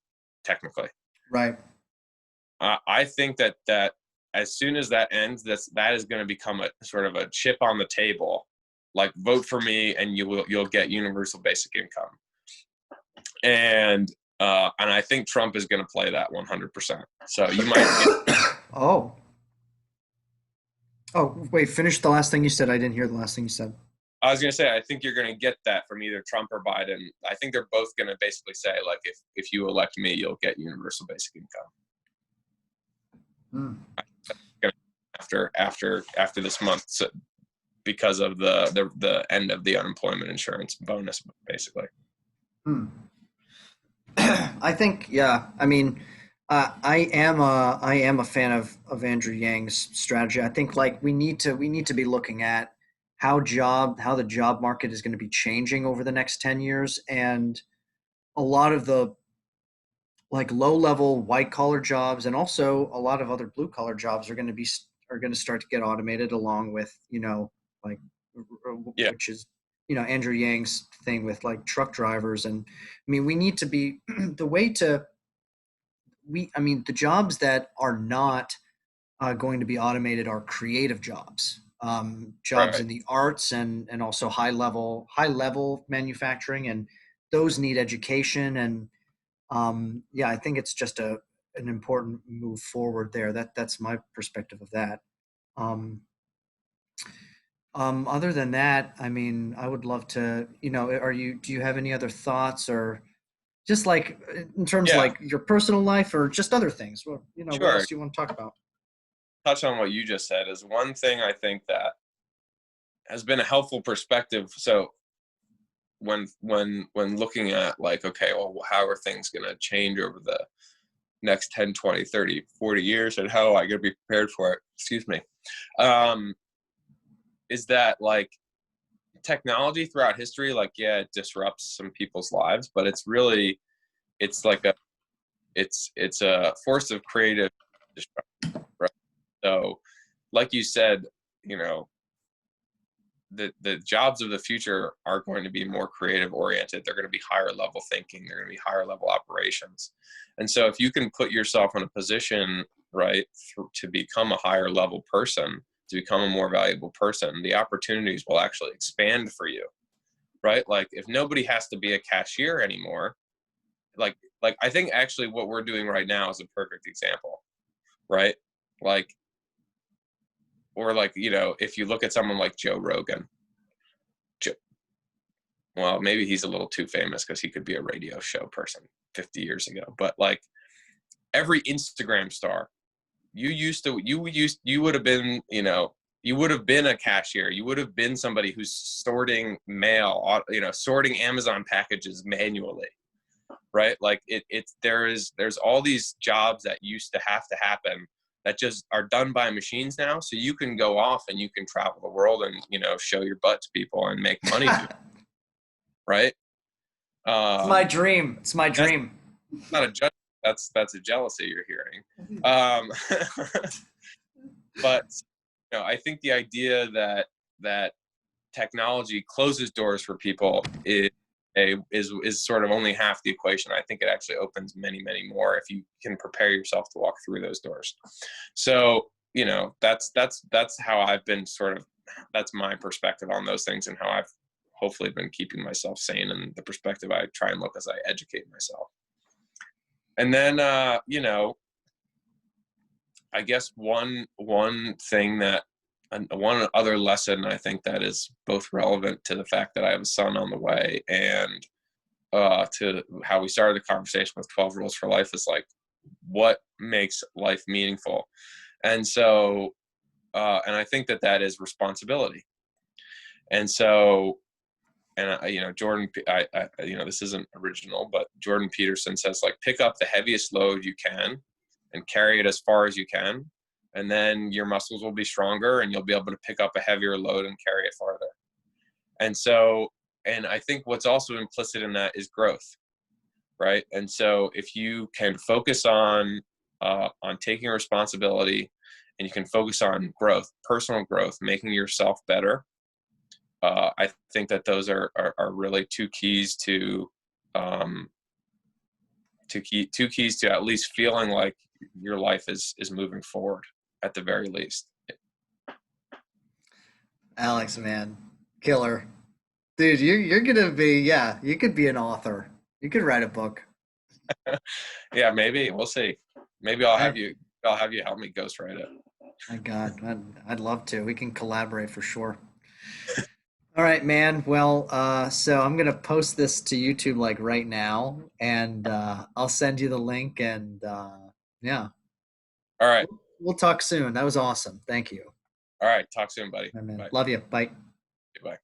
technically. right. I think that as soon as that ends, that is going to become a sort of a chip on the table, like vote for me and you'll get universal basic income. And I think Trump is going to play that 100%. So you might get. Oh. Oh, wait, finish the last thing you said. I didn't hear the last thing you said. I was going to say, I think you're going to get that from either Trump or Biden. I think they're both going to basically say, like, if you elect me, you'll get universal basic income. Hmm. After this month, so, because of the end of the unemployment insurance bonus, basically. Hmm. I think, yeah. I mean, I am a fan of Andrew Yang's strategy. I think like we need to be looking at how the job market is going to be changing over the next 10 years, and a lot of the like low level white collar jobs and also a lot of other blue collar jobs are going to start to get automated along with like Yeah, which is Andrew Yang's thing with like truck drivers. And I mean we need to be the way to we I mean the jobs that are not going to be automated are creative jobs, jobs right. in the arts and also high level manufacturing, and those need education. And yeah, I think it's just an important move forward there. That's my perspective of that. Um, Other than that, I mean, I would love to, do you have any other thoughts or just like in terms of Yeah, like your personal life or just other things? Well, what sure. else do you want to talk about? Touch on what you just said is one thing I think that has been a helpful perspective. So when looking at like, okay, well, how are things going to change over the next 10, 20, 30, 40 years, and how am I going to be prepared for it? Excuse me. Um, is that like technology throughout history, like, yeah, it disrupts some people's lives, but it's like it's a force of creative destruction, right? So like you said, you know, the jobs of the future are going to be more creative oriented. They're going to be higher level thinking. They're going to be higher level operations. And so if you can put yourself in a position, right, to become a higher level person, to become a more valuable person, the opportunities will actually expand for you, right? Like if nobody has to be a cashier anymore, like I think actually what we're doing right now is a perfect example, right? Like, or like, you know, if you look at someone like Joe Rogan, well, maybe he's a little too famous because he could be a radio show person 50 years ago. But like every Instagram star, you would have been, you know, you would have been a cashier. You would have been somebody who's sorting mail, you know, sorting Amazon packages manually, right? Like there's all these jobs that used to have to happen that just are done by machines now. So you can go off and you can travel the world and, you know, show your butt to people and make money, right? It's my Um, dream. It's my that's dream. not a judgment. That's a jealousy you're hearing. Um, but you know, I think the idea that technology closes doors for people is sort of only half the equation. I think it actually opens many, many more if you can prepare yourself to walk through those doors. So, you know, that's how I've been sort of, that's my perspective on those things and how I've hopefully been keeping myself sane and the perspective I try and look as I educate myself. And then, you know, I guess one thing that and one other lesson I think that is both relevant to the fact that I have a son on the way and to how we started the conversation with 12 rules for life is like what makes life meaningful. And so and I think that is responsibility. And so and you know, Jordan, you know, this isn't original, but Jordan Peterson says like pick up the heaviest load you can and carry it as far as you can, and then your muscles will be stronger and you'll be able to pick up a heavier load and carry it farther. And so, and I think what's also implicit in that is growth, right? And so if you can focus on taking responsibility and you can focus on growth, personal growth, making yourself better, I think that those are really um, two keys to at least feeling like your life is moving forward at the very least. Alex, man, killer, dude. You're gonna be, yeah. You could be an author. You could write a book. Yeah, maybe we'll see. Maybe I, I'll have you help me ghostwrite it. my God, I'd love to. We can collaborate for sure. All right, man. Well, so I'm gonna post this to YouTube like right now, and I'll send you the link. And yeah, All right. we'll talk soon. That was awesome. Thank you. All right. Talk soon, buddy. All right, man. Bye. Love you. Bye. Bye.